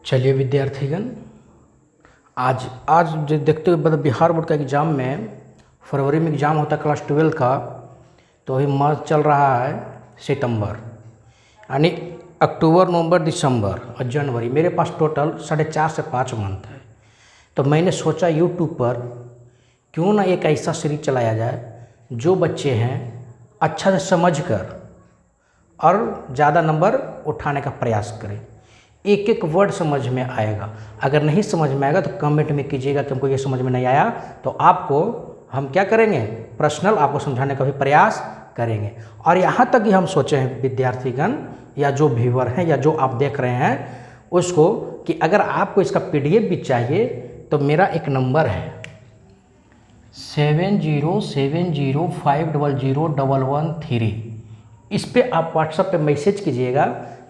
चलिए विद्यार्थीगण, आज आज जो देखते हुए मतलब बिहार बोर्ड का एग्ज़ाम में फरवरी में एग्ज़ाम होता है क्लास 12 का, तो अभी मार्च चल रहा है सितंबर, यानी अक्टूबर, नवंबर, दिसंबर और जनवरी। मेरे पास टोटल 4.5 से 5 मंथ है। तो मैंने सोचा यूट्यूब पर क्यों ना एक ऐसा सीरीज चलाया जाए जो बच्चे हैं अच्छा से समझकर और ज़्यादा नंबर उठाने का प्रयास करें। एक एक वर्ड समझ में आएगा। अगर नहीं समझ में आएगा तो कमेंट में कीजिएगा कि हमको ये समझ में नहीं आया, तो आपको हम क्या करेंगे, पर्सनल आपको समझाने का भी प्रयास करेंगे। और यहाँ तक कि हम सोचे हैं विद्यार्थीगण या जो व्यूअर हैं या जो आप देख रहे हैं उसको, कि अगर आपको इसका PDF भी चाहिए तो मेरा एक नंबर है 7070500113। इस पे आप व्हाट्सएप पे मैसेज कीजिएगा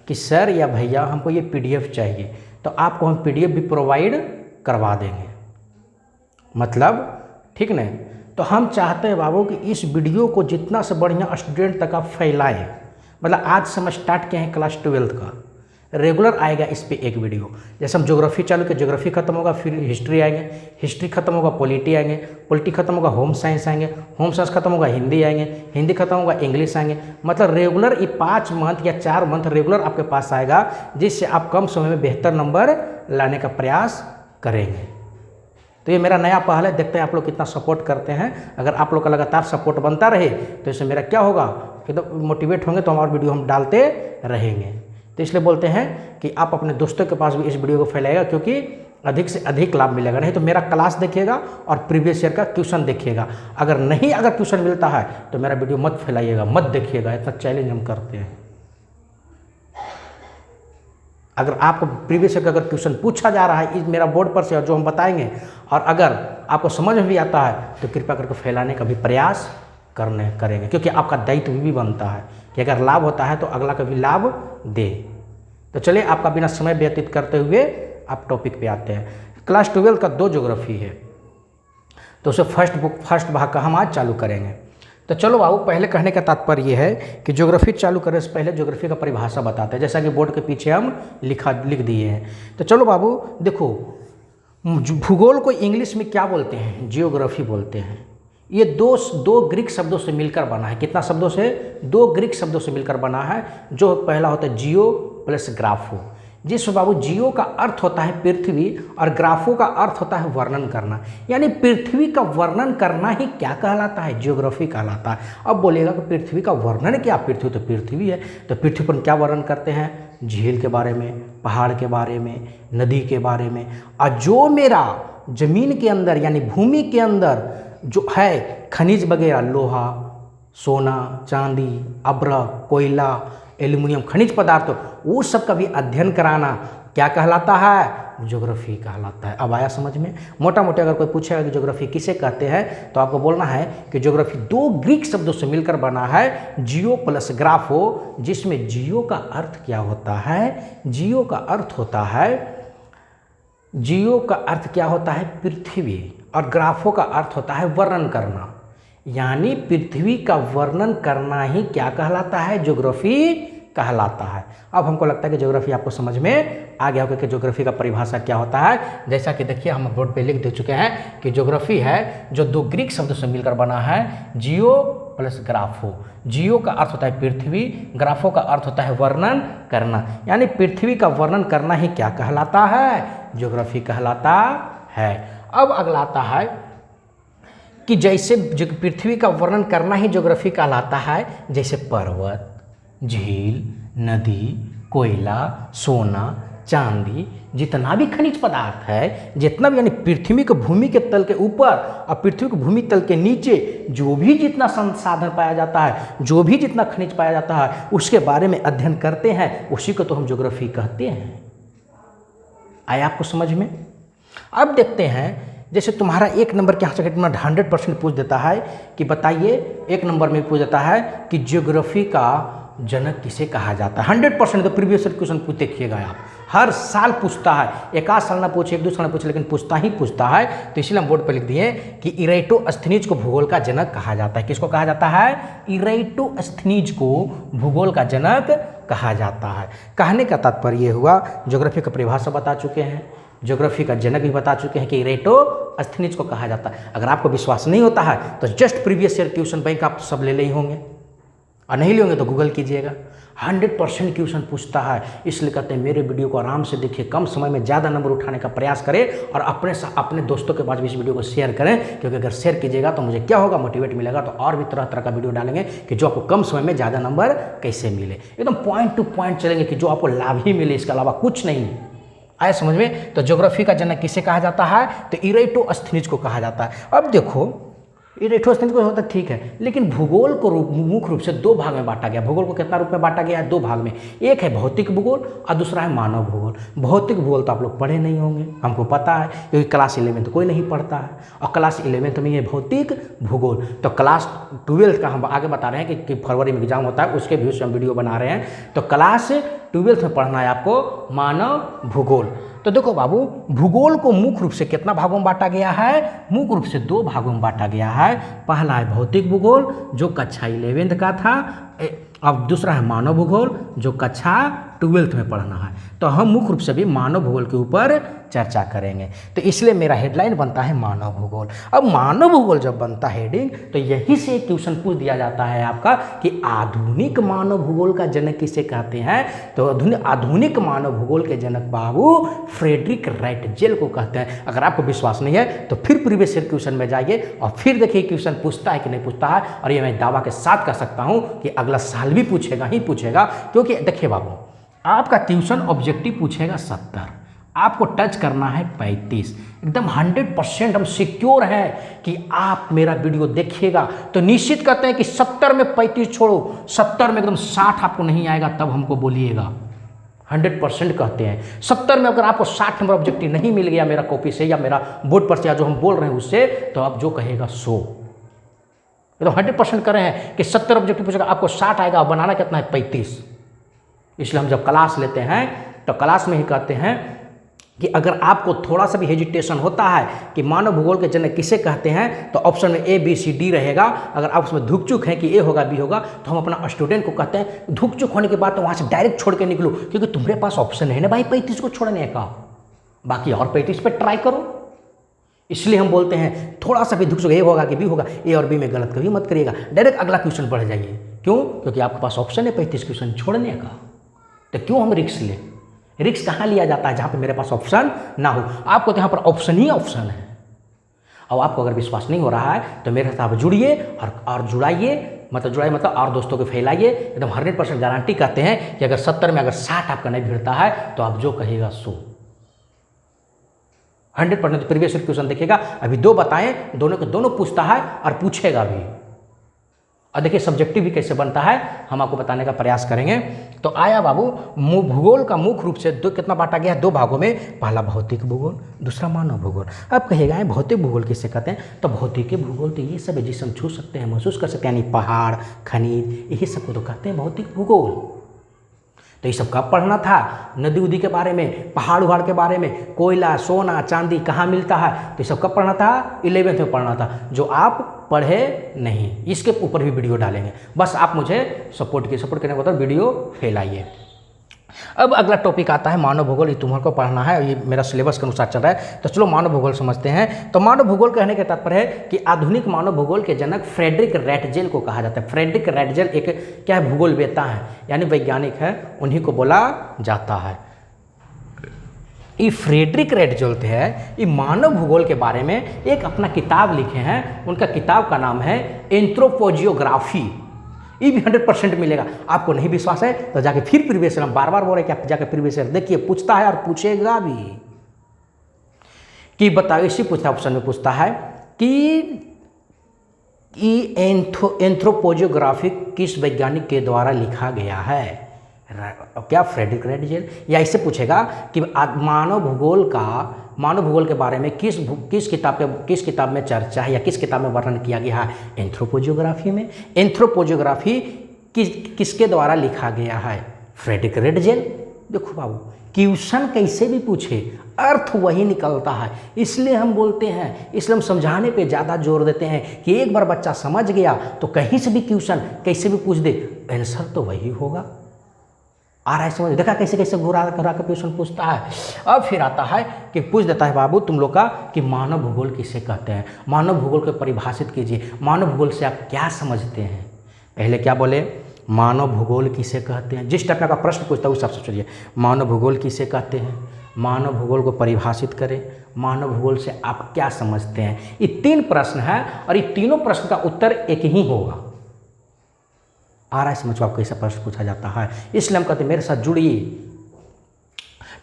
कि सर या भैया हमको ये PDF चाहिए, तो आपको हम PDF भी प्रोवाइड करवा देंगे। मतलब ठीक नहीं? तो हम चाहते हैं बाबू कि इस वीडियो को जितना से बढ़िया स्टूडेंट तक आप फैलाएं। मतलब आज से हम स्टार्ट किए हैं क्लास 12 का, रेगुलर आएगा इस पे एक वीडियो। जैसे हम ज्योग्राफी चालू किए, ज्योग्राफी खत्म होगा फिर हिस्ट्री आएंगे, हिस्ट्री खत्म होगा पॉलिटी आएंगे, पॉलिटी खत्म होगा होम साइंस आएंगे, होम साइंस खत्म होगा हिंदी आएंगे, हिंदी खत्म होगा इंग्लिश आएंगे। मतलब रेगुलर ये 5 मंथ या 4 मंथ रेगुलर आपके पास आएगा, जिससे आप कम समय में बेहतर नंबर लाने का प्रयास करेंगे। तो ये मेरा नया पहल है, देखते हैं आप लोग कितना सपोर्ट करते हैं। अगर आप लोग का लगातार सपोर्ट बनता रहे तो इससे मेरा क्या होगा, एकदम मोटिवेट होंगे तो हमारा वीडियो हम डालते रहेंगे। तो इसलिए बोलते हैं कि आप अपने दोस्तों के पास भी इस वीडियो को फैलाइएगा, क्योंकि अधिक से अधिक लाभ मिलेगा। नहीं तो मेरा क्लास देखिएगा और प्रीवियस ईयर का क्वेश्चन देखिएगा। अगर क्वेश्चन मिलता है तो मेरा वीडियो मत फैलाइएगा, मत देखिएगा। इतना चैलेंज हम करते हैं। अगर आपको प्रीवियस ईयर का अगर क्वेश्चन पूछा जा रहा है इस मेरा बोर्ड पर से और जो हम बताएंगे, और अगर आपको समझ में भी आता है तो कृपया करके फैलाने का भी प्रयास करेंगे, क्योंकि आपका दायित्व भी बनता है कि अगर लाभ होता है तो अगला का भी लाभ दे। तो चलिए आपका बिना समय व्यतीत करते हुए आप टॉपिक पे आते हैं। क्लास 12 का 2 ज्योग्राफी है, तो उसे फर्स्ट भाग का हम आज चालू करेंगे। तो चलो बाबू, पहले कहने का तात्पर्य ये है कि ज्योग्राफी चालू करने से पहले ज्योग्राफी का परिभाषा बताते हैं, जैसा कि बोर्ड के पीछे हम लिख दिए हैं। तो चलो बाबू देखो, भूगोल को इंग्लिश में क्या बोलते हैं, जियोग्राफी बोलते हैं। ये दो ग्रीक शब्दों से मिलकर बना है। कितना शब्दों से? 2 ग्रीक शब्दों से मिलकर बना है। जो पहला होता है जियो प्लस ग्राफो, जिसमें बाबू जियो का अर्थ होता है पृथ्वी और ग्राफो का अर्थ होता है वर्णन करना। यानी पृथ्वी का वर्णन करना ही क्या कहलाता है, जियोग्राफी कहलाता है। अब बोलिएगा कि पृथ्वी का वर्णन क्या, पृथ्वी तो पृथ्वी है, तो पृथ्वी पर क्या वर्णन करते हैं, झील के बारे में, पहाड़ के बारे में, नदी के बारे में। और जो मेरा जमीन के अंदर यानी भूमि के अंदर जो है खनिज वगैरह, लोहा, सोना, चांदी, अब्रक, कोयला, एल्युमिनियम, खनिज पदार्थ, वो सब का भी अध्ययन कराना क्या कहलाता है, ज्योग्राफी कहलाता है। अब आया समझ में? मोटा मोटा अगर कोई पूछेगा कि ज्योग्राफी किसे कहते हैं, तो आपको बोलना है कि ज्योग्राफी 2 ग्रीक शब्दों से मिलकर बना है, जियो प्लस ग्राफो, जिसमें जियो का अर्थ क्या होता है, जियो का अर्थ होता है पृथ्वी, और ग्राफो का अर्थ होता है वर्णन करना। यानी पृथ्वी का वर्णन करना ही क्या कहलाता है, ज्योग्राफी कहलाता है। अब हमको लगता है कि ज्योग्राफी आपको समझ में आ गया होगा कि ज्योग्राफी का परिभाषा क्या होता है। जैसा कि देखिए हम बोर्ड पे लिख दे चुके हैं कि ज्योग्राफी है जो 2 ग्रीक शब्दों से मिलकर बना है, जियो प्लस ग्राफो। जियो का अर्थ होता है पृथ्वी, ग्राफो का अर्थ होता है वर्णन करना। यानी पृथ्वी का वर्णन करना ही क्या कहलाता है, ज्योग्राफी कहलाता है। अब अगला आता है कि जैसे पृथ्वी का वर्णन करना ही ज्योग्राफी कहलाता है, जैसे पर्वत, झील, नदी, कोयला, सोना, चांदी, जितना भी खनिज पदार्थ है, जितना भी यानी पृथ्वी के भूमि के तल के ऊपर और पृथ्वी के भूमि तल के नीचे जो भी जितना संसाधन पाया जाता है, जो भी जितना खनिज पाया जाता है, उसके बारे में अध्ययन करते हैं, उसी को तो हम ज्योग्राफी कहते हैं। आया आपको समझ में? अब देखते हैं, जैसे तुम्हारा 1 नंबर के यहाँ से 100% पूछ देता है कि बताइए, 1 नंबर में पूछ देता है कि ज्योग्राफी का जनक किसे कहा जाता है। 100% तो प्रीवियस क्वेश्चन पूछ देखिएगा आप, हर साल पूछता है, एक आध साल ना पूछे, एक दो साल ना पूछे, लेकिन पूछता ही पूछता है। तो इसलिए हम बोर्ड पर लिख दिए कि इरेटोस्थनीज को भूगोल का जनक कहा जाता है। किसको कहा जाता है? इरेटोस्थनीज को भूगोल का जनक कहा जाता है। कहने का तात्पर्य हुआ, ज्योग्राफी का परिभाषा बता चुके हैं, ज्योग्राफी का जनक भी बता चुके हैं कि इरेटोस्थनीज को कहा जाता है। अगर आपको विश्वास नहीं होता है तो just previous year tuition bank आप सब ले ही होंगे, और नहीं लेंगे तो गूगल कीजिएगा। 100% क्वेश्चन पूछता है। इसलिए कहते हैं मेरे वीडियो को आराम से देखिए, कम समय में ज़्यादा नंबर उठाने का प्रयास करें और अपने दोस्तों के पास भी इस वीडियो को शेयर करें, क्योंकि अगर शेयर कीजिएगा तो मुझे क्या होगा, मोटिवेट मिलेगा। तो और भी तरह तरह का वीडियो डालेंगे कि जो आपको कम समय में ज़्यादा नंबर कैसे मिले, एकदम पॉइंट टू पॉइंट चलेंगे कि जो आपको लाभ ही मिले, इसके अलावा कुछ नहीं। आए समझ में? तो ज्योग्राफी का जनक किसे कहा जाता है? तो इरेटोस्थनीज को कहा जाता है। अब देखो, इरेटोस्थनीज को होता है ठीक है, लेकिन भूगोल को मुख्य रूप से दो भाग में बांटा गया। भूगोल को कितना रूप में बांटा गया है? दो भाग में। एक है भौतिक भूगोल और दूसरा है मानव भूगोल। भौतिक भूगोल तो आप लोग पढ़े नहीं होंगे, हमको पता है, क्योंकि क्लास 11 कोई नहीं पढ़ता है, और क्लास 11 में ये भौतिक भूगोल। तो क्लास 12 का हम आगे बता रहे हैं कि फरवरी में एग्जाम होता है, उसके भी हम वीडियो बना रहे हैं। तो क्लास 12 में पढ़ना है आपको मानव भूगोल। तो देखो बाबू, भूगोल को मुख्य रूप से कितना भागों में बांटा गया है? मुख्य रूप से दो भागों में बांटा गया है। पहला है भौतिक भूगोल जो कक्षा 11 का था, अब दूसरा है मानव भूगोल जो कक्षा 12 में पढ़ना है। तो हम मुख्य रूप से भी मानव भूगोल के ऊपर चर्चा करेंगे। तो इसलिए मेरा हेडलाइन बनता है मानव भूगोल। अब मानव भूगोल जब बनता है हेडिंग, तो यहीं से एक क्वेश्चन पूछ दिया जाता है आपका कि आधुनिक मानव भूगोल का जनक किसे कहते हैं? तो आधुनिक मानव भूगोल के जनक बाबू फ्रेडरिक राइटजेल को कहते हैं। अगर आपको विश्वास नहीं है तो फिर प्रीवियस ईयर क्वेश्चन में जाइए और फिर देखिए क्वेश्चन पूछता है कि नहीं पूछता है। और ये मैं दावा के साथ कह सकता हूँ कि अगला साल भी पूछेगा ही पूछेगा, क्योंकि देखिए बाबू, आपका ट्यूशन ऑब्जेक्टिव पूछेगा 70, आपको टच करना है 35। एकदम 100% हम सिक्योर हैं कि आप मेरा वीडियो देखिएगा तो निश्चित कहते हैं कि 70 में 35 छोड़ो, 70 में एकदम 60 आपको नहीं आएगा तब हमको बोलिएगा। 100% कहते हैं 70 में अगर आपको 60 नंबर ऑब्जेक्टिव नहीं मिल गया मेरा कॉपी से या मेरा बोर्ड पर से या जो हम बोल रहे हैं उससे, तो आप जो कहेगा 100। तो 100% कर रहे हैं कि 70 ऑब्जेक्टिव पूछेगा, आपको 60 आएगा और बनाना कितना है? 35। इसलिए हम जब क्लास लेते हैं तो क्लास में ही कहते हैं कि अगर आपको थोड़ा सा भी हेजिटेशन होता है कि मानव भूगोल के जनक किसे कहते हैं, तो ऑप्शन में A B C D रहेगा। अगर आप उसमें धुक चुक हैं कि A होगा B होगा, तो हम अपना स्टूडेंट को कहते हैं धुक चुक होने के बाद तो वहाँ से डायरेक्ट छोड़ के निकलो, क्योंकि तुम्हारे पास ऑप्शन है ना भाई 35 को छोड़ने का, बाकी और 35 पे ट्राई करो। इसलिए हम बोलते हैं थोड़ा सा भी धुक चुक A होगा कि B होगा, A और B में गलत कभी मत करिएगा, डायरेक्ट अगला क्वेश्चन बढ़ जाइए। क्यों? क्योंकि आपके पास ऑप्शन है 35 क्वेश्चन छोड़ने का। तो क्यों हम रिक्स लें? रिक्स कहाँ लिया जाता है? जहाँ पे मेरे पास ऑप्शन ना हो। आपको तो यहाँ पर ऑप्शन ही ऑप्शन है। और आपको अगर विश्वास नहीं हो रहा है तो मेरे साथ आप जुड़िए और जुड़ाइए, मतलब और दोस्तों को फैलाइए। एकदम 100% गारंटी कहते हैं कि अगर 70 में अगर 60 आपका नहीं भिड़ता है तो आप जो कहेगा 100। 100% प्रीवियस क्वेश्चन देखिएगा, अभी दो बताएं, दोनों को दोनों पूछता है और पूछेगा भी। और देखिए सब्जेक्टिव भी कैसे बनता है हम आपको बताने का प्रयास करेंगे। तो आया बाबू, भूगोल का मुख्य रूप से कितना बांटा गया है? दो भागों में। पहला भौतिक भूगोल, दूसरा मानव भूगोल। अब कहेगा भौतिक भूगोल किसे कहते हैं? तो भौतिक भूगोल तो ये सब है जिसे हम छू सकते हैं, महसूस कर सकते हैं, यानी पहाड़, खनिज, यही सबको तो कहते हैं भौतिक भूगोल। तो ये सब कब पढ़ना था? नदी उदी के बारे में, पहाड़ उहाड़ के बारे में, कोयला, सोना, चांदी कहाँ मिलता है, तो ये सब कब पढ़ना था? 11th में पढ़ना था, जो आप पढ़े नहीं। इसके ऊपर भी वीडियो डालेंगे, बस आप मुझे सपोर्ट करने के बाद वीडियो फैलाइए। अब अगला टॉपिक आता है मानव भूगोल। ये तुम्हारे को पढ़ना है, ये मेरा सिलेबस के अनुसार चल रहा है। तो चलो मानव भूगोल समझते हैं। तो मानव भूगोल कहने के तात्पर्य है कि आधुनिक मानव भूगोल के जनक फ्रेडरिक राइटजेल को कहा जाता है। फ्रेडरिक राइटजेल एक क्या है? भूगोलवेत्ता है, यानी वैज्ञानिक है, उन्हीं को बोला जाता है। ये फ्रेडरिक राइटजेल है, ये मानव भूगोल के बारे में एक अपना किताब लिखे हैं। उनका किताब का नाम है एंथ्रोपोजियोग्राफी। ये भी 100% मिलेगा। आपको नहीं विश्वास है तो जाके फिर प्रीवियस ईयर, हम बार बार बोल रहे हैं कि आप जाके प्रीवियस ईयर देखिए, पूछता है और पूछेगा भी कि बताओ। इसी पूछता ऑप्शन में पूछता है कि एंथ्रोपोजियोग्राफी किस वैज्ञानिक के द्वारा लिखा गया है? क्या? फ्रेडरिक राइटजेल। या इससे पूछेगा कि मानव भूगोल के बारे में किस किताब में चर्चा है या किस किताब में वर्णन किया गया है? एंथ्रोपोजियोग्राफी में। एंथ्रोपोजियोग्राफी किसके द्वारा लिखा गया है? फ्रेडरिक राइटजेल। देखो बाबू, क्वेश्चन कैसे भी पूछे अर्थ वही निकलता है। इसलिए हम बोलते हैं, इसलिए हम समझाने पे ज़्यादा जोर देते हैं कि एक बार बच्चा समझ गया तो कहीं से भी क्वेश्चन कैसे भी पूछ दे, आंसर तो वही होगा। आ रहा है समझ? देखा कैसे कैसे घुरा घुरा कर क्वेश्चन पूछता है। अब फिर आता है कि पूछ देता है बाबू तुम लोग का कि मानव भूगोल किसे कहते हैं, मानव भूगोल को परिभाषित कीजिए, मानव भूगोल से आप क्या समझते हैं। पहले क्या बोले, मानव भूगोल किसे कहते हैं। जिस टाइप का प्रश्न पूछता है उस सबसे चलिए, मानव भूगोल किसे कहते हैं, मानव भूगोल को परिभाषित करें, मानव भूगोल से आप क्या समझते हैं। ये 3 प्रश्न हैं और ये तीनों प्रश्न का उत्तर एक ही होगा। आ रहा है समझ को आपको कैसा प्रश्न पूछा जाता है, इसलिए हम कहते हैं मेरे साथ जुड़िए।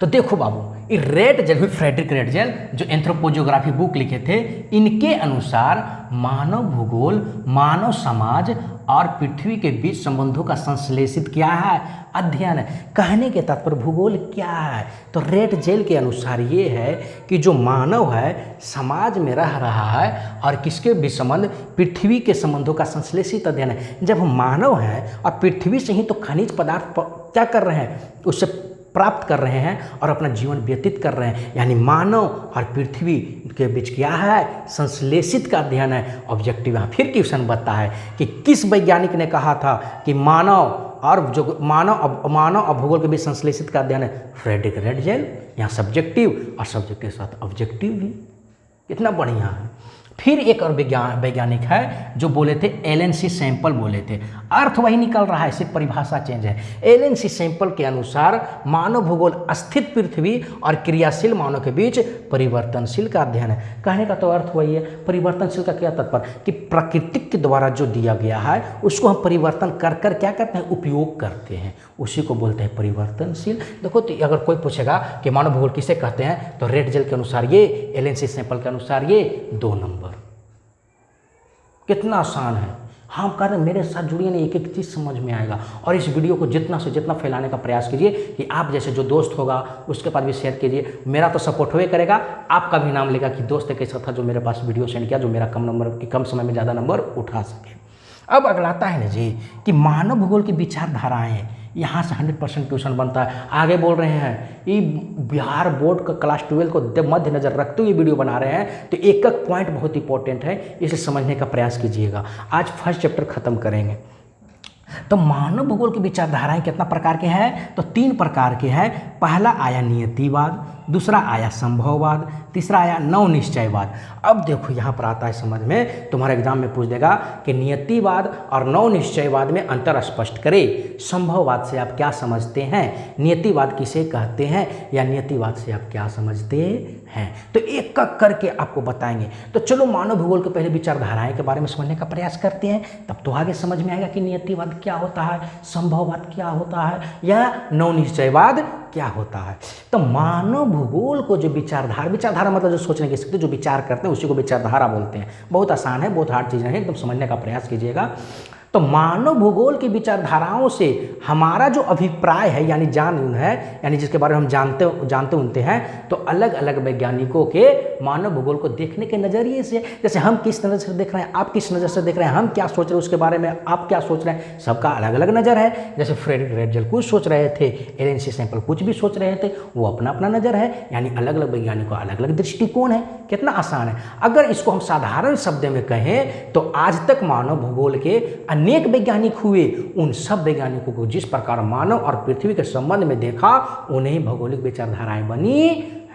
तो देखो बाबू, ये रेटजेल, फ्रेडरिक रेटजेल जो एंथ्रोपोजियोग्राफी बुक लिखे थे, इनके अनुसार मानव भूगोल मानव समाज और पृथ्वी के बीच संबंधों का संश्लेषित क्या है, अध्ययन है। कहने के तात्पर्य भूगोल क्या है, तो रेटजेल के अनुसार ये है कि जो मानव है समाज में रह रहा है और किसके भी संबंध, पृथ्वी के संबंधों का संश्लेषित अध्ययन है। जब हम मानव हैं और पृथ्वी से ही तो खनिज पदार्थ क्या कर रहे हैं, उससे प्राप्त कर रहे हैं और अपना जीवन व्यतीत कर रहे हैं, यानी मानव और पृथ्वी के बीच क्या है, संश्लेषित का अध्ययन है, ऑब्जेक्टिव। यहाँ फिर क्वेश्चन बनता है कि किस वैज्ञानिक ने कहा था कि मानव और भूगोल के बीच संश्लेषित का अध्ययन है, फ्रेडरिक रेटजेल। यहाँ सब्जेक्टिव और सब्जेक्टिव के साथ ऑब्जेक्टिव भी, कितना बढ़िया है। फिर एक और वैज्ञानिक है जो बोले थे, एलन सी सैंपल बोले थे, अर्थ वही निकल रहा है, सिर्फ परिभाषा चेंज है। एलन सी सैंपल के अनुसार मानव भूगोल अस्थिर पृथ्वी और क्रियाशील मानव के बीच परिवर्तनशील का अध्ययन है। कहने का तो अर्थ वही है। परिवर्तनशील का क्या तात्पर्य कि प्रकृति के द्वारा जो दिया गया है उसको हम परिवर्तन कर कर क्या करते हैं, उपयोग करते हैं, उसी को बोलते हैं परिवर्तनशील। देखो तो अगर कोई पूछेगा कि मानव भूगोल किसे कहते हैं, तो रेटजेल के अनुसार ये, एलन सी सैंपल के अनुसार ये 2 नंबर। कितना आसान है। हम कह रहे हैं मेरे साथ जुड़िए ना, एक एक चीज़ समझ में आएगा। और इस वीडियो को जितना से जितना फैलाने का प्रयास कीजिए कि आप जैसे जो दोस्त होगा उसके पास भी शेयर कीजिए। मेरा तो सपोर्ट हुए करेगा, आपका भी नाम लेगा कि दोस्त एक ऐसा था जो मेरे पास वीडियो सेंड किया, जो मेरा कम समय में ज़्यादा नंबर उठा सके। अब अगला आता है ना जी कि मानव भूगोल की विचारधाराएँ, यहाँ से 100% ट्यूशन बनता है। आगे बोल रहे हैं ये बिहार बोर्ड का क्लास 12 को मध्य नज़र रखते हुए वीडियो बना रहे हैं, तो एक एक पॉइंट बहुत इंपॉर्टेंट है, इसे समझने का प्रयास कीजिएगा। आज फर्स्ट चैप्टर खत्म करेंगे। तो मानव भूगोल की विचारधाराएं कितना प्रकार के हैं, तो 3 प्रकार के हैं। पहला आया नियतिवाद, दूसरा आया संभववाद, तीसरा आया नवनिश्चयवाद। अब देखो यहाँ पर आता है समझ में, तुम्हारे एग्जाम में पूछ देगा कि नियतिवाद और नवनिश्चयवाद में अंतर स्पष्ट करें। संभववाद से आप क्या समझते हैं, नियतिवाद किसे कहते हैं, या नियतिवाद से आप क्या समझते हैं, तो एक एक करके आपको बताएंगे। तो चलो मानव भूगोल के पहले विचारधाराएं के बारे में समझने का प्रयास करते हैं, तब तो आगे समझ में आएगा कि नियतिवाद क्या होता है, संभववाद क्या होता है, या नवनिश्चयवाद क्या होता है। तो मानव भूगोल को जो विचारधारा मतलब जो सोचने की शक्ति, जो विचार करते हैं उसी को विचारधारा बोलते हैं। बहुत आसान है, बहुत हार्ड चीज़ नहीं है, एकदम समझने का प्रयास कीजिएगा। तो मानव भूगोल की विचारधाराओं से हमारा जो अभिप्राय है, यानी जान है, यानी जिसके बारे में हम जानते उनते हैं, तो अलग अलग वैज्ञानिकों के मानव भूगोल को देखने के नज़रिए से, जैसे हम किस नज़र से देख रहे हैं, आप किस नज़र से देख रहे हैं, हम क्या सोच रहे हैं उसके बारे में, आप क्या सोच रहे हैं, सबका अलग अलग नज़र है। जैसे फ्रेडरिक रेटजेल कुछ सोच रहे थे, एलन सी सैंपल कुछ भी सोच रहे थे, वो अपना अपना नज़र है, यानी अलग अलग वैज्ञानिकों का अलग अलग दृष्टिकोण है। कितना आसान है। अगर इसको हम साधारण शब्द में कहें तो आज तक मानव भूगोल के अनेक वैज्ञानिक हुए, उन सब वैज्ञानिकों को जिस प्रकार मानव और पृथ्वी के संबंध में देखा, उन्हें भौगोलिक विचारधाराएं बनी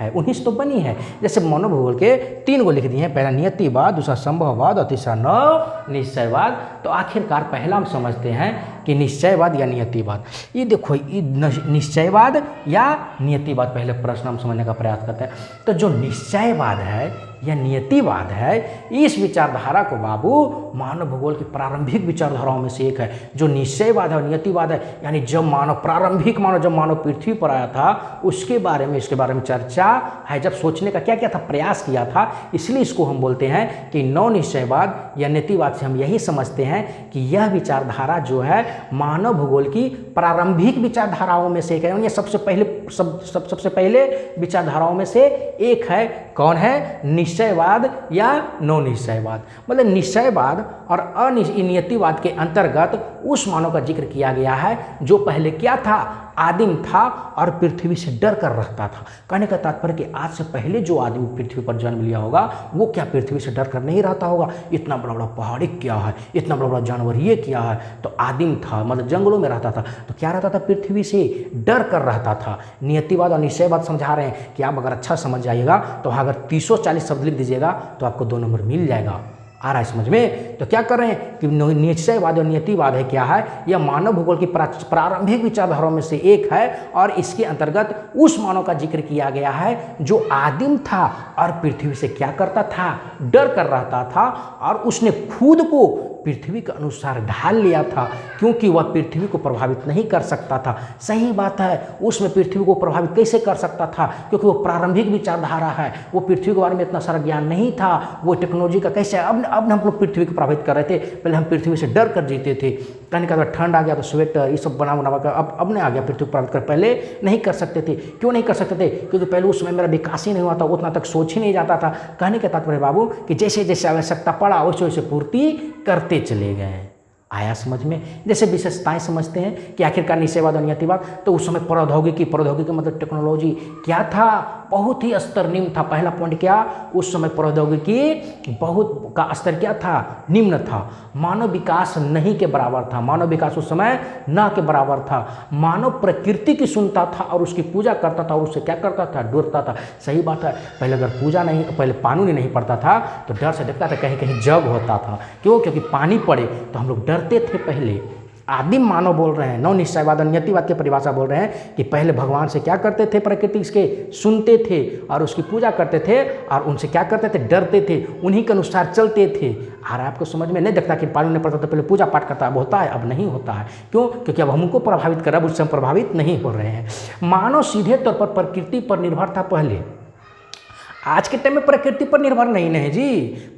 है, उन्हीं से तो बनी है। जैसे मानव भूगोल के 3 को लिख दिए हैं, पहला नियतिवाद, दूसरा संभववाद और तीसरा नवनिश्चयवाद। तो आखिरकार पहला हम समझते हैं कि निश्चयवाद या नियतिवाद। ये देखो, ये निश्चयवाद या नियतिवाद, पहले प्रश्न हम समझने का प्रयास करते हैं। तो जो निश्चयवाद है या नियतिवाद है, इस विचारधारा को बाबू मानव भूगोल की प्रारंभिक विचारधाराओं में से एक है। जो निश्चयवाद है और नियतिवाद है, यानी जब प्रारंभिक मानव जब मानव पृथ्वी पर आया था उसके बारे में, इसके बारे में चर्चा है, जब सोचने का क्या क्या था, प्रयास किया था, इसलिए इसको हम बोलते हैं कि नवनिश्चयवाद या नियतिवाद से हम यही समझते हैं कि यह विचारधारा जो है मानव भूगोल की प्रारंभिक विचारधाराओं में से एक है। सबसे पहले विचारधाराओं में से एक है। कौन है? निश्चयवाद या नौ निश्चयवाद। मतलब निश्चयवाद और अनियतिवाद के अंतर्गत उस मानव का जिक्र किया गया है जो पहले क्या था, आदिम था और पृथ्वी से डर कर रहता था। कहने का तात्पर्य कि आज से पहले जो आदमी पृथ्वी पर जन्म लिया होगा वो क्या पृथ्वी से डर कर नहीं रहता होगा। इतना बड़ा बड़ा पहाड़ी क्या है, इतना बड़ा बड़ा जानवर ये क्या है, तो आदिम था, मतलब जंगलों में रहता था, तो क्या रहता था, पृथ्वी से डर कर रहता था। नियतिवाद और निश्चयवाद समझा रहे हैं कि आप अगर अच्छा समझ जाइएगा तो वहाँ अगर 340 शब्द लिख दीजिएगा तो आपको 2 नंबर मिल जाएगा। आ रहा है समझ में? तो क्या कर रहे हैं कि निश्चयवाद और नियतिवाद है क्या है, यह मानव भूगोल की प्रारंभिक विचारधाराओं में से एक है और इसके अंतर्गत उस मानव का जिक्र किया गया है जो आदिम था और पृथ्वी से क्या करता था, डर कर रहता था और उसने खुद को पृथ्वी के अनुसार ढाल लिया था क्योंकि वह पृथ्वी को प्रभावित नहीं कर सकता था। सही बात है, उसमें पृथ्वी को प्रभावित कैसे कर सकता था, क्योंकि वो प्रारंभिक विचारधारा है, वो पृथ्वी के बारे में इतना सारा ज्ञान नहीं था, वो टेक्नोलॉजी का कैसे अब हम लोग पृथ्वी को प्रभावित कर रहे थे। पहले हम पृथ्वी से डर कर जीते थे, कहने का ठंड आ गया तो स्वेटर ये सब बना कर अब नहीं आ गया पृथ्वी को प्रभावित कर, पहले नहीं कर सकते थे। क्यों नहीं कर सकते थे? क्योंकि पहले उस समय मेरा विकास ही नहीं हुआ था, उतना तक सोच ही नहीं जाता था। कहने का तात्पर्य बाबू कि जैसे जैसे आवश्यकता पड़ा वैसे वैसे पूर्ति करते चले गए। आया समझ में? जैसे विशेषताएं समझते हैं कि आखिरकार निश्चयवाद और नियतिवाद, तो उस समय प्रौद्योगिकी मतलब टेक्नोलॉजी क्या था, बहुत ही स्तर निम्न था। पहला पॉइंट क्या, उस समय प्रौद्योगिकी बहुत का स्तर क्या था, निम्न था। मानव विकास नहीं के बराबर था, मानव विकास उस समय ना के बराबर था। मानव प्रकृति की सुनता था और उसकी पूजा करता था और उससे क्या करता था, डरता था। सही बात है, पहले अगर पहले पानी नहीं पड़ता था तो डर से देखता था कहीं कहीं जग होता था। क्यों? क्योंकि पानी पड़े तो हम लोग डरते थे। पहले आदिम मानव बोल रहे हैं, नौ निश्चयवाद और नियतिवाद की परिभाषा बोल रहे हैं कि पहले भगवान से क्या करते थे, प्रकृति के सुनते थे और उसकी पूजा करते थे और उनसे क्या करते थे, डरते थे, उन्हीं के अनुसार चलते थे। आ रहा है आपको समझ में? नहीं देखता कि पानी नहीं पड़ता तो पहले पूजा पाठ करता, अब होता है, अब नहीं होता है। क्यों? क्योंकि अब हमको प्रभावित कर, अब उससे हम प्रभावित नहीं हो रहे हैं। मानव सीधे तौर पर प्रकृति पर निर्भर था पहले। आज के टाइम में प्रकृति पर निर्भर नहीं है जी।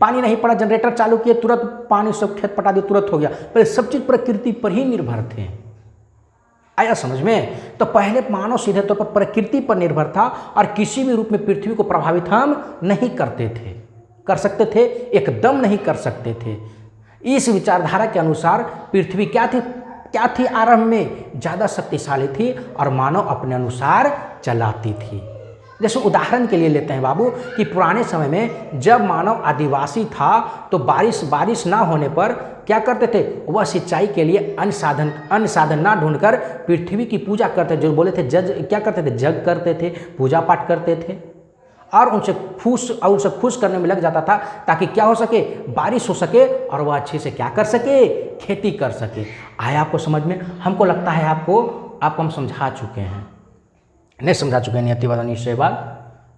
पानी नहीं पड़ा, जनरेटर चालू किए, तुरंत पानी सब खेत पटा दिए, तुरंत हो गया। पहले सब चीज़ प्रकृति पर ही निर्भर थे। आया समझ में? तो पहले मानव सीधे तौर पर प्रकृति पर निर्भर था और किसी भी रूप में पृथ्वी को प्रभावित हम नहीं करते थे। कर सकते थे? एकदम नहीं कर सकते थे। इस विचारधारा के अनुसार पृथ्वी क्या थी आरंभ में, ज़्यादा शक्तिशाली थी और मानव अपने अनुसार चलाती थी। जैसे उदाहरण के लिए लेते हैं बाबू कि पुराने समय में जब मानव आदिवासी था तो बारिश ना होने पर क्या करते थे, वह सिंचाई के लिए अन्य साधन ना ढूंढकर पृथ्वी की पूजा करते, जो बोले थे क्या करते थे, जग करते थे, पूजा पाठ करते थे और उनसे खुश करने में लग जाता था ताकि क्या हो सके, बारिश हो सके और वह अच्छे से क्या कर सके, खेती कर सके। आया आपको समझ में? हमको लगता है आपको हम समझा चुके हैं, नहीं समझा चुके हैं नियतिवाद और निश्चयवाद।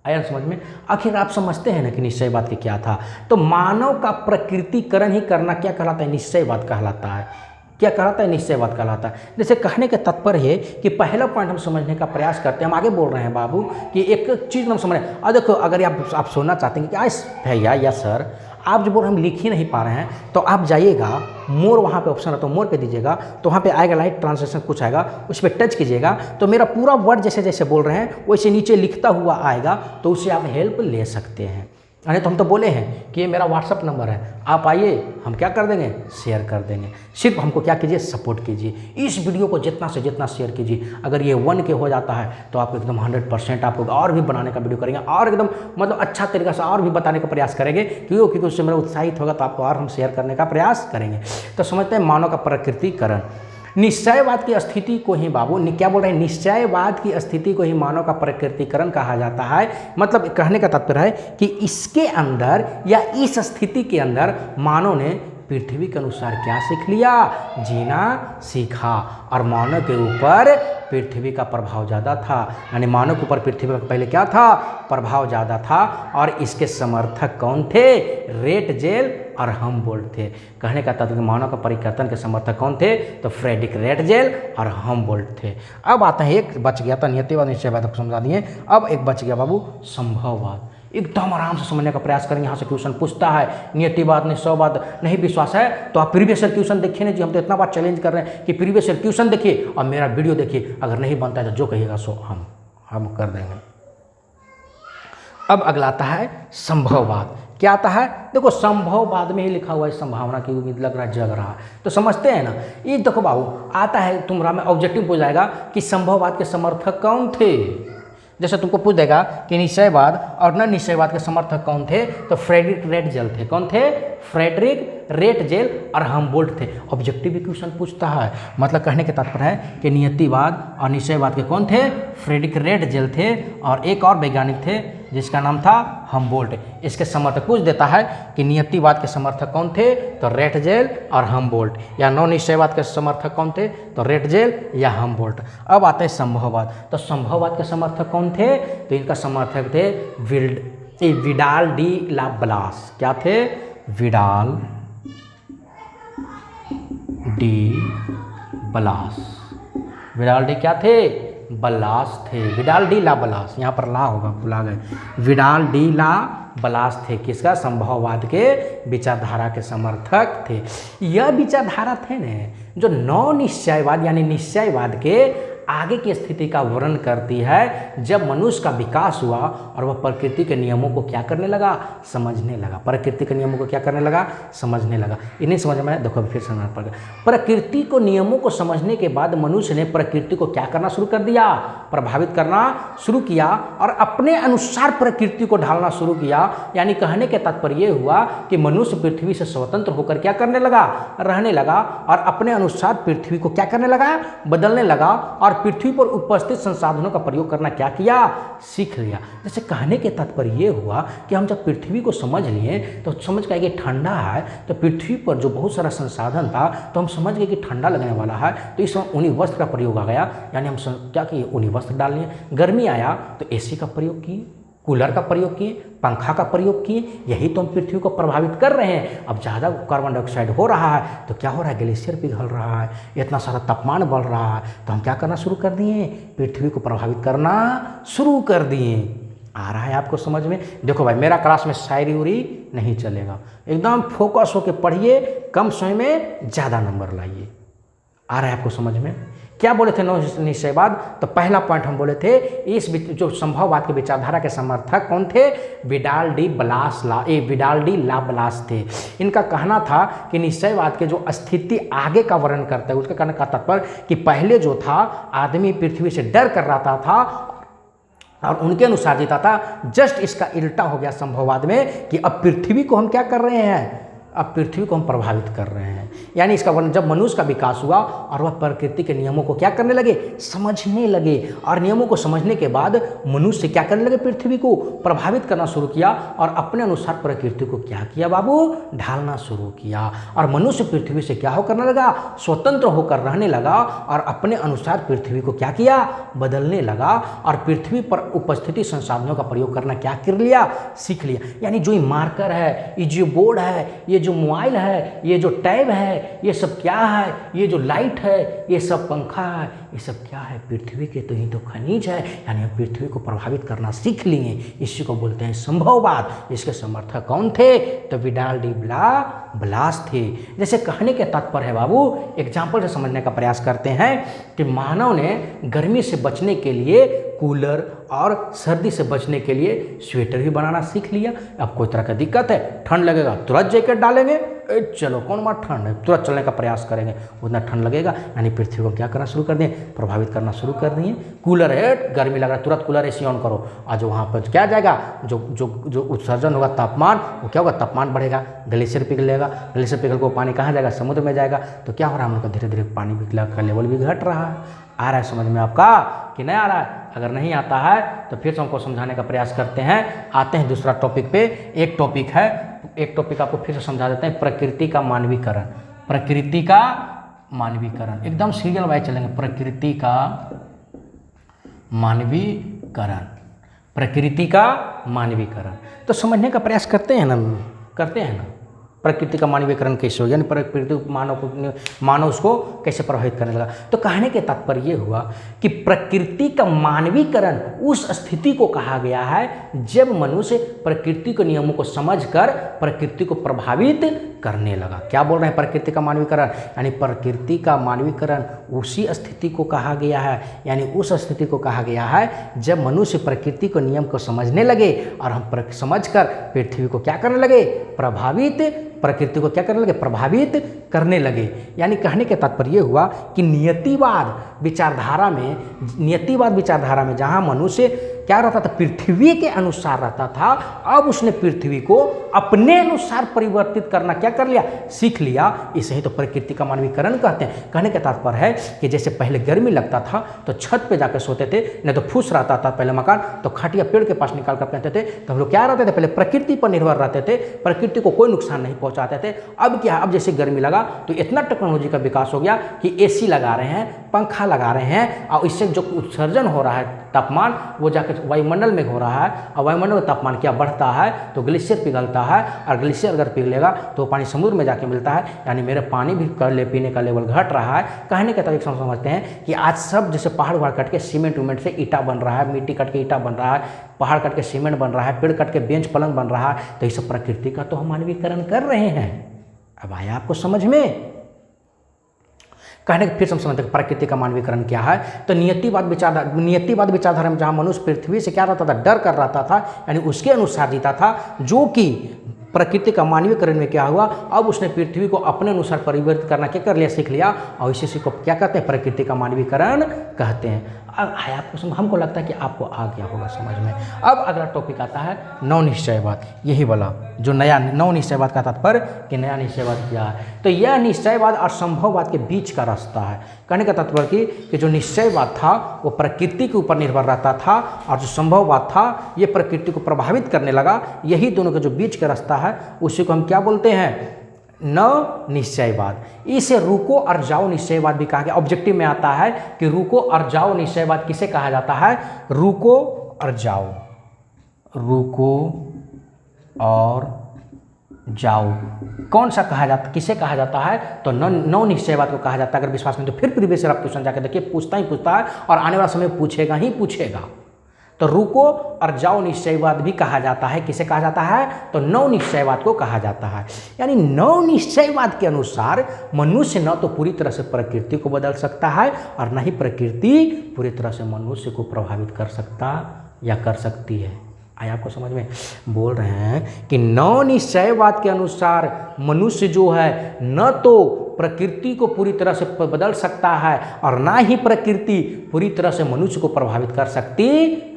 आया समझ में? आखिर आप समझते हैं ना कि निश्चयवाद क्या था। तो मानव का प्रकृतिकरण ही करना क्या कहलाता है, निश्चयवाद कहलाता है। क्या कहलाता है, निश्चयवाद कहलाता है। जैसे कहने का तात्पर्य है कि पहला पॉइंट हम समझने का प्रयास करते हैं। हम आगे बोल रहे हैं बाबू कि एक चीज़ हम समझ रहे हैं। और देखो, अगर आप सुनना चाहते हैं कि आज भैया या सर आप जो बोल रहे हम लिख ही नहीं पा रहे हैं, तो आप जाइएगा मोर, वहाँ पे ऑप्शन है तो मोर पे दीजिएगा, तो वहाँ पे आएगा लाइट ट्रांसलेशन कुछ आएगा, उस पर टच कीजिएगा तो मेरा पूरा वर्ड जैसे जैसे बोल रहे हैं वैसे नीचे लिखता हुआ आएगा, तो उससे आप हेल्प ले सकते हैं। अरे तो हम तो बोले हैं कि ये मेरा व्हाट्सअप नंबर है, आप आइए, हम क्या कर देंगे, शेयर कर देंगे। सिर्फ हमको क्या कीजिए, सपोर्ट कीजिए। इस वीडियो को जितना से जितना शेयर कीजिए। अगर ये 1K हो जाता है तो आप एकदम 100% आपको और भी बनाने का वीडियो करेंगे और एकदम मतलब अच्छा तरीका से और भी बताने का प्रयास करेंगे, क्योंकि उससे मेरा उत्साहित होगा तो आपको और हम शेयर करने का प्रयास करेंगे। तो समझते हैं मानव का प्रकृतिकरण। निश्चयवाद की स्थिति को ही बाबू क्या बोल रहे हैं, निश्चयवाद की स्थिति को ही मानव का प्रकृतिकरण कहा जाता है। मतलब कहने का तात्पर्य है कि इसके अंदर या इस स्थिति के अंदर मानव ने पृथ्वी के अनुसार क्या सीख लिया, जीना सीखा। और मानव के ऊपर पृथ्वी का प्रभाव ज़्यादा था, यानी मानव के ऊपर पृथ्वी का पहले क्या था, प्रभाव ज़्यादा था। और इसके समर्थक कौन थे, रेट जेल और हमबोल्ट थे। कहने का तात्पर्य मानव का परिवर्तन के समर्थक कौन थे, तो फ्रेडरिक रेट जेल और हमबोल्ट थे। अब आता है, एक बच गया था नियतिवाद निश्चयवाद को समझा दिए, अब एक बच गया बाबू संभववाद। एकदम आराम से समझने का प्रयास करेंगे। यहाँ से क्वेश्चन पूछता है, नियतिवाद निश्चयवाद नहीं विश्वास है तो आप प्रीवियस ईयर क्वेश्चन देखिए ना जी। हम तो इतना बार चैलेंज कर रहे हैं कि प्रीवियस ईयर क्वेश्चन देखिए और मेरा वीडियो देखिए। अगर नहीं बनता है तो जो कहिएगा सो हम कर देंगे। अब अगला आता है संभववाद। क्या आता है? देखो संभववाद में ही लिखा हुआ है संभावना की उम्मीद लग रहा है जग रहा। तो समझते हैं ना, ये देखो बाबू आता है तुम्हारा में ऑब्जेक्टिव पूछ जाएगा कि संभववाद के समर्थक कौन थे। जैसे तुमको पूछ देगा कि निश्चयवाद और न निश्चयवाद के समर्थक कौन थे, तो फ्रेडरिक रेटजेल थे। कौन थे? फ्रेडरिक रेटजेल और हमबोल्ट थे। ऑब्जेक्टिव भी क्वेश्चन पूछता है, मतलब कहने के तात्पर्य है कि नियतिवाद और निश्चयवाद के कौन थे? फ्रेडरिक रेटजेल थे और एक और वैज्ञानिक थे जिसका नाम था हमबोल्ट। इसके समर्थक पूछ देता है कि नियतिवाद के समर्थक कौन थे, तो रेटजेल और हमबोल्ट, या नौ निश्चयवाद के समर्थक कौन थे, तो रेटजेल या हमबोल्ट। अब आते हैं संभववाद। तो संभववाद के समर्थक कौन थे? तो इनका समर्थक थे विडाल डी ला ब्लास। क्या थे? Vidal de Blache. Vidal de क्या थे? ब्लास थे। विडाल डी ला ब्लास, यहाँ पर ला होगा, भुला गए। विडाल डी ला ब्लास थे। किसका? संभववाद के विचारधारा के समर्थक थे। यह विचारधारा थे न जो नौ निश्चयवाद यानी निश्चयवाद के आगे की स्थिति का वर्णन करती है, जब मनुष्य का विकास हुआ और वह प्रकृति के नियमों को क्या करने लगा? समझने लगा। प्रकृति के नियमों को क्या करने लगा? समझने लगा। इन्हें समझ में, देखो फिर समझना पड़ेगा। प्रकृति को नियमों को समझने के बाद मनुष्य ने प्रकृति को क्या करना शुरू कर दिया? प्रभावित करना शुरू किया और अपने अनुसार प्रकृति को ढालना शुरू किया। यानी कहने के तात्पर्य ये हुआ कि मनुष्य पृथ्वी से स्वतंत्र होकर क्या करने लगा? रहने लगा और अपने अनुसार पृथ्वी को क्या करने लगा? बदलने लगा और पृथ्वी पर उपस्थित संसाधनों का प्रयोग करना क्या किया? सीख लिया। जैसे कहने के तात्पर्य ये हुआ कि हम जब पृथ्वी को समझ लिए तो समझ गए कि ठंडा है, तो पृथ्वी पर जो बहुत सारा संसाधन था तो हम समझ गए कि ठंडा लगने वाला है, तो इस समय ऊनी वस्त्र का प्रयोग आ गया। यानी हम क्या किए? ऊनी वस्त्र डाल लिए। गर्मी आया तो एसी का प्रयोग किए, कूलर का प्रयोग किए, पंखा का प्रयोग किए। यही तो हम पृथ्वी को प्रभावित कर रहे हैं। अब ज़्यादा कार्बन डाइऑक्साइड हो रहा है तो क्या हो रहा है? ग्लेशियर पिघल रहा है, इतना सारा तापमान बढ़ रहा है, तो हम क्या करना शुरू कर दिए? पृथ्वी को प्रभावित करना शुरू कर दिए। आ रहा है आपको समझ में? देखो भाई, मेरा क्लास में शायरी उरी नहीं चलेगा, एकदम फोकस होकर पढ़िए, कम समय में ज़्यादा नंबर लाइए। आ रहा है आपको समझ में? क्या बोले थे नौ निश्चयवाद? तो पहला पॉइंट हम बोले थे, इस जो संभववाद के विचारधारा के समर्थक कौन थे? विडाल डी ला ब्लास थे। इनका कहना था कि निश्चयवाद के जो स्थिति आगे का वर्णन करता है, उसका कहने का तात्पर्य कि पहले जो था आदमी पृथ्वी से डर कर रहा था और उनके अनुसार जीता था। जस्ट इसका उल्टा हो गया संभववाद में कि अब पृथ्वी को हम क्या कर रहे हैं? अब पृथ्वी को हम प्रभावित कर रहे हैं। यानी इसका वर्णन, जब मनुष्य का विकास हुआ और वह प्रकृति के नियमों को क्या करने लगे? समझने लगे। और नियमों को समझने के बाद मनुष्य क्या करने लगे? पृथ्वी को प्रभावित करना शुरू किया और अपने अनुसार प्रकृति को क्या किया बाबू? ढालना शुरू किया। और मनुष्य पृथ्वी से क्या हो करने लगा? स्वतंत्र होकर रहने लगा और अपने अनुसार पृथ्वी को क्या किया? बदलने लगा और पृथ्वी पर उपस्थिति संसाधनों का प्रयोग करना क्या कर लिया? सीख लिया। यानी जो मार्कर है, ये जो बोर्ड है, ये जो मोबाइल है, ये जो टैब है, ये सब क्या है? ये जो लाइट है, ये सब पंखा है, ये सब क्या है? पृथ्वी के तो ही तो खनिज है। यानी हम पृथ्वी को प्रभावित करना सीख लिए। इसी को बोलते हैं संभववाद। इसके समर्थक कौन थे? तो विडाल डी ब्लास थे। जैसे कहने के तात्पर्य है बाबू, एग्जाम्पल से समझने का प्रयास करते हैं कि मानव ने गर्मी से बचने के लिए कूलर और सर्दी से बचने के लिए स्वेटर भी बनाना सीख लिया। अब कोई तरह का दिक्कत है, ठंड लगेगा, तुरंत जैकेट डालेंगे, चलो कौन बात ठंड है, तुरंत चलने का प्रयास करेंगे, उतना ठंड लगेगा। यानी पृथ्वी को क्या करना शुरू कर दिए? प्रभावित करना शुरू कर दिए। कूलर है, गर्मी लग रहा है, तुरंत कूलर एसी ऑन करो। आज वहाँ पर क्या जाएगा? जो उत्सर्जन होगा तापमान, वो क्या होगा? तापमान बढ़ेगा, ग्लेशियर पिघलेगा, ग्लेशियर पिघल को पानी कहाँ जाएगा? समुद्र में जाएगा। तो क्या हो रहा है? हम लोग का धीरे धीरे पानी का लेवल भी घट रहा है। आ रहा है समझ में आपका कि नहीं आ रहा है? अगर नहीं आता है तो फिर से हमको समझाने का प्रयास करते हैं। आते हैं दूसरा टॉपिक पे। एक टॉपिक आपको फिर से समझा देते हैं, प्रकृति का मानवीकरण। प्रकृति का मानवीकरण एकदम सीरियल वाइज चलेंगे। प्रकृति का मानवीकरण, प्रकृति का मानवीकरण। तो समझने का प्रयास करते हैं ना प्रकृति का मानवीकरण कैसे हो, यानी प्रकृति मानव उसको कैसे प्रभावित करने लगा। तो कहने के तात्पर्य ये हुआ कि प्रकृति का मानवीकरण उस स्थिति को कहा गया है जब मनुष्य प्रकृति के नियमों को समझकर प्रकृति को प्रभावित करने लगा। क्या बोल रहे हैं? प्रकृति का मानवीकरण, यानी प्रकृति का मानवीकरण उसी स्थिति को कहा गया है, यानी उस स्थिति को कहा गया है जब मनुष्य प्रकृति को नियम को समझने लगे और हम समझकर पृथ्वी को क्या करने लगे? प्रकृति को क्या करने लगे? प्रभावित करने लगे। यानी कहने के तात्पर्य ये हुआ कि नियतिवाद विचारधारा में जहाँ मनुष्य क्या रहता था? पृथ्वी के अनुसार रहता था। अब उसने पृथ्वी को अपने अनुसार परिवर्तित करना क्या कर लिया? सीख लिया। इसे ही तो प्रकृति का मानवीकरण कहते हैं। कहने का तात्पर्य है कि जैसे पहले गर्मी लगता था तो छत पे जाकर सोते थे, नहीं तो फूस रहता था पहले मकान, तो खटिया पेड़ के पास निकाल कर पहनते थे। तो हम लोग क्या रहते थे? पहले प्रकृति पर निर्भर रहते थे, प्रकृति को कोई नुकसान नहीं पहुँचाते थे। अब क्या? अब जैसे गर्मी लगा तो इतना टेक्नोलॉजी का विकास हो गया कि AC लगा रहे हैं, पंखा लगा रहे हैं, और इससे जो उत्सर्जन हो रहा है तापमान, वो जाकर वायुमंडल में हो रहा है, और वायुमंडल का तापमान क्या बढ़ता है? तो ग्लेशियर पिघलता है, और ग्लेशियर अगर पिघलेगा तो पानी समुद्र में जाके मिलता है, यानी मेरे पानी भी पीने का लेवल घट रहा है। कहने के तरीके से समझते हैं कि आज सब जैसे पहाड़ वहाड़ कट के सीमेंट उमेंट से ईटा बन रहा है, मिट्टी कट के ईटा बन रहा है, पहाड़ कट के सीमेंट बन रहा है, पेड़ कट के बेंच पलंग बन रहा है, तो ये सब प्रकृति का तो हम मानवीकरण कर रहे हैं। अब आया आपको समझ में? कहने के फिर हम समझते हैं प्रकृति का मानवीकरण क्या है। तो नियतिवाद विचारधारा में जहाँ मनुष्य पृथ्वी से क्या रहता था? डर कर रहता था, यानी उसके अनुसार जीता था, जो कि प्रकृति का मानवीकरण में क्या हुआ? अब उसने पृथ्वी को अपने अनुसार परिवर्तित करना क्या कर लिया? सीख लिया, और इसी को क्या कहते हैं? प्रकृति का मानवीकरण कहते हैं। अब आपको हमको लगता है कि आपको आ गया होगा समझ में। अब अगला टॉपिक आता है नव निश्चयवाद, यही वाला जो नया नव निश्चयवाद का तात्पर्य कि नया निश्चयवाद क्या है। तो यह निश्चयवाद और संभववाद के बीच का रास्ता है। कहने का तात्पर्य कि जो निश्चयवाद था वो प्रकृति के ऊपर निर्भर रहता था, और जो संभववाद था ये प्रकृति को प्रभावित करने लगा। यही दोनों के जो बीच का रास्ता है उसी को हम क्या बोलते हैं? नव निश्चयवाद। इसे रुको और जाओ निश्चयवाद भी कहा गया। ऑब्जेक्टिव में आता है कि रुको और जाओ निश्चयवाद किसे कहा जाता है? रुको और जाओ, रुको और जाओ कौन सा कहा जाता, किसे कहा जाता है? तो नव निश्चयवाद को कहा जाता है। अगर विश्वास नहीं तो फिर प्रीवियस ईयर आप क्वेश्चन जाकर देखिए, पूछता ही पूछता है और आने वाला समय पूछेगा ही पूछेगा। तो रुको और जाओ निश्चयवाद भी कहा जाता है। किसे कहा जाता है? तो नव निश्चयवाद को कहा जाता है। यानी नव निश्चयवाद के अनुसार मनुष्य न तो पूरी तरह से प्रकृति को बदल सकता है और न ही प्रकृति पूरी तरह से मनुष्य को प्रभावित कर सकता या कर सकती है। आया आपको समझ में? बोल रहे हैं कि नव निश्चयवाद के अनुसार मनुष्य जो है न तो प्रकृति को पूरी तरह से बदल सकता है और ना ही प्रकृति पूरी तरह से मनुष्य को प्रभावित कर सकती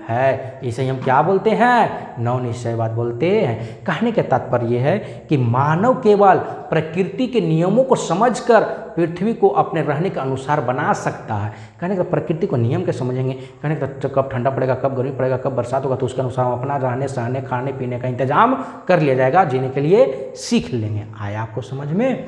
है। इसे हम क्या बोलते हैं? नव निश्चयवाद बोलते हैं। कहने का तात्पर्य यह है कि मानव केवल प्रकृति के नियमों को समझकर पृथ्वी को अपने रहने के अनुसार बना सकता है। कहने का प्रकृति को नियम के समझेंगे, कहने का कब ठंडा पड़ेगा, कब गर्मी पड़ेगा, कब बरसात होगा, तो उसके अनुसार हम अपना रहने सहने खाने पीने का इंतजाम कर लिया जाएगा, जीने के लिए सीख लेंगे। आया आपको समझ में?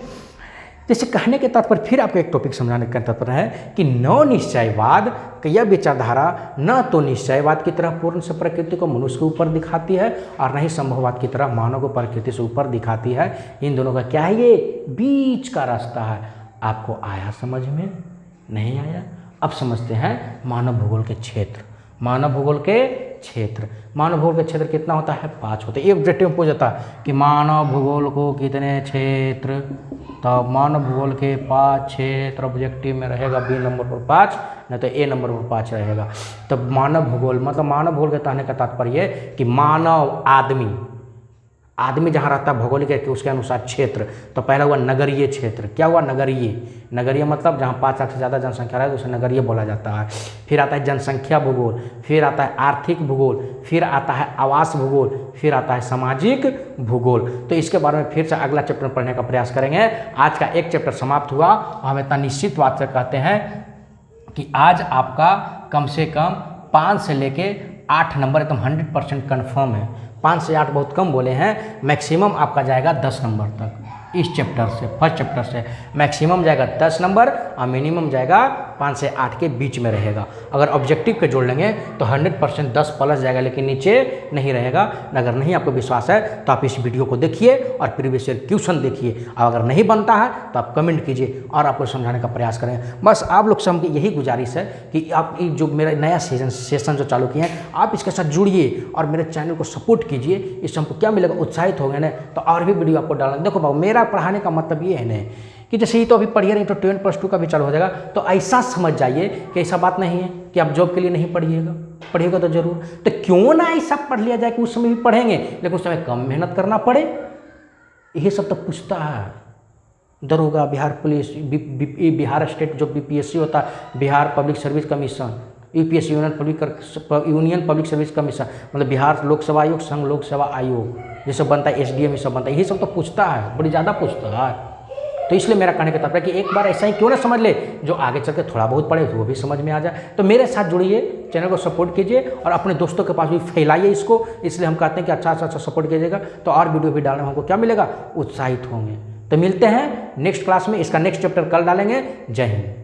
जैसे कहने के तात्पर्य फिर आपको एक टॉपिक समझाने का तात्पर्य है कि नव निश्चयवाद की यह विचारधारा न तो निश्चयवाद की तरह पूर्ण से प्रकृति को मनुष्य के ऊपर दिखाती है और न ही संभववाद की तरह मानव को प्रकृति से ऊपर दिखाती है। इन दोनों का क्या है? ये बीच का रास्ता है। आपको आया समझ में? नहीं आया? अब समझते हैं मानव भूगोल के क्षेत्र। मानव भूगोल के क्षेत्र, मानव भूगोल के क्षेत्र कितना होता है? 5 होते हैं। ये ऑब्जेक्टिव में पूछ जाता है कि मानव भूगोल को कितने क्षेत्र, तो मानव भूगोल के 5 क्षेत्र ऑब्जेक्टिव में रहेगा। बी नंबर पर 5, नहीं तो ए नंबर पर 5 रहेगा। तो मानव भूगोल मतलब मानव भूगोल के कहने का तात्पर्य कि मानव आदमी जहाँ रहता है भौगोलिक है कि उसके अनुसार क्षेत्र। तो पहला हुआ नगरीय क्षेत्र। क्या हुआ? नगरीय मतलब जहाँ 5 लाख से ज़्यादा जनसंख्या रहे तो उसे नगरीय बोला जाता है। फिर आता है जनसंख्या भूगोल, फिर आता है आर्थिक भूगोल, फिर आता है आवास भूगोल, फिर आता है सामाजिक भूगोल। तो इसके बारे में फिर से अगला चैप्टर पढ़ने का प्रयास करेंगे। आज का एक चैप्टर समाप्त हुआ। हम इतना निश्चित बात से कहते हैं कि आज आपका कम से कम 5 से लेके 8 नंबर एकदम 100% कन्फर्म है। 5 से 8 बहुत कम बोले हैं, मैक्सिमम आपका जाएगा 10 नंबर तक। इस चैप्टर से, फर्स्ट चैप्टर से मैक्सिमम जाएगा 10 नंबर और मिनिमम जाएगा 5 से 8 के बीच में रहेगा। अगर ऑब्जेक्टिव के जोड़ लेंगे तो 100% 10 प्लस जाएगा, लेकिन नीचे नहीं रहेगा। अगर नहीं आपको विश्वास है तो आप इस वीडियो को देखिए और प्रीवियस ईयर क्वेश्चन देखिए। अगर नहीं बनता है तो आप कमेंट कीजिए और आपको समझाने का प्रयास करें। बस आप लोग से हमकी यही गुजारिश है कि आप जो मेरा नया सेशन जो चालू किए हैं, आप इसके साथ जुड़िए और मेरे चैनल को सपोर्ट कीजिए। इससे हमको क्या मिलेगा, उत्साहित हो गए ना तो और भी वीडियो आपको डालना। देखो बाबू, मेरा पढ़ाने का मतलब ये है ना कि जैसे ही तो अभी पढ़िए नहीं तो 10+2 का भी चालू हो जाएगा, तो ऐसा समझ जाइए कि ऐसा बात नहीं है कि आप जॉब के लिए नहीं पढ़िएगा तो जरूर। तो क्यों ना ऐसा पढ़ लिया जाए कि उस समय भी पढ़ेंगे लेकिन उस समय कम मेहनत करना पड़े। यही सब तो पूछता है दरोगा, बिहार पुलिस, बिहार स्टेट जो BPSC होता है, Bihar public service commission, UPSC union public service commission, मतलब बिहार लोक सेवा आयोग, संघ लोक सेवा आयोग, ये सब बनता है, SDM ये सब बनता है। यही सब तो पूछता है, बड़ी ज़्यादा पूछता है। तो इसलिए मेरा कहने का तात्पर्य कि एक बार ऐसा ही क्यों ना समझ ले, जो आगे चल के थोड़ा बहुत पढ़े तो वो भी समझ में आ जाए। तो मेरे साथ जुड़िए, चैनल को सपोर्ट कीजिए और अपने दोस्तों के पास भी फैलाइए इसको। इसलिए हम कहते हैं कि अच्छा सपोर्ट कीजिएगा तो और वीडियो भी डालने में हमको क्या मिलेगा, उत्साहित होंगे। तो मिलते हैं नेक्स्ट क्लास में। इसका नेक्स्ट चैप्टर कल डालेंगे। जय हिंद।